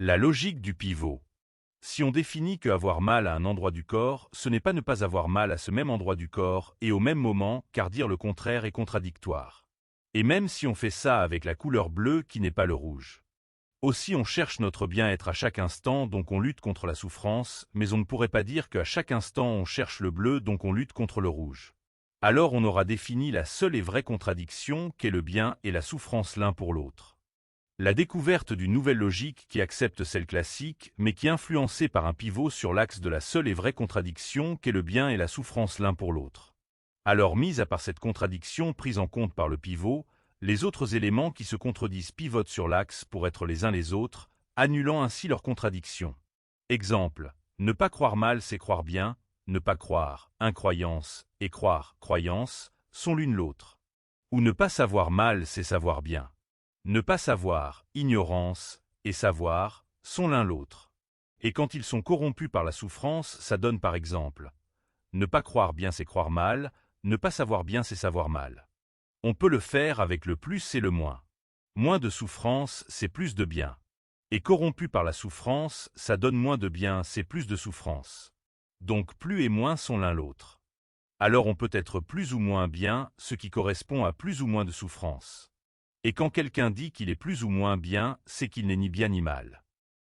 La logique du pivot. Si on définit que avoir mal à un endroit du corps, ce n'est pas ne pas avoir mal à ce même endroit du corps et au même moment, car dire le contraire est contradictoire. Et même si on fait ça avec la couleur bleue qui n'est pas le rouge. Aussi on cherche notre bien-être à chaque instant, donc on lutte contre la souffrance, mais on ne pourrait pas dire qu'à chaque instant on cherche le bleu, donc on lutte contre le rouge. Alors on aura défini la seule et vraie contradiction qu'est le bien et la souffrance l'un pour l'autre. La découverte d'une nouvelle logique qui accepte celle classique, mais qui est influencée par un pivot sur l'axe de la seule et vraie contradiction qu'est le bien et la souffrance l'un pour l'autre. Alors, mis à part cette contradiction prise en compte par le pivot, les autres éléments qui se contredisent pivotent sur l'axe pour être les uns les autres, annulant ainsi leur contradiction. Exemple, ne pas croire mal c'est croire bien, ne pas croire, incroyance, et croire, croyance, sont l'une l'autre. Ou ne pas savoir mal c'est savoir bien. Ne pas savoir, ignorance, et savoir, sont l'un l'autre. Et quand ils sont corrompus par la souffrance, ça donne par exemple. Ne pas croire bien c'est croire mal, ne pas savoir bien c'est savoir mal. On peut le faire avec le plus et le moins. Moins de souffrance, c'est plus de bien. Et corrompu par la souffrance, ça donne moins de bien, c'est plus de souffrance. Donc plus et moins sont l'un l'autre. Alors on peut être plus ou moins bien, ce qui correspond à plus ou moins de souffrance. Et quand quelqu'un dit qu'il est plus ou moins bien, c'est qu'il n'est ni bien ni mal.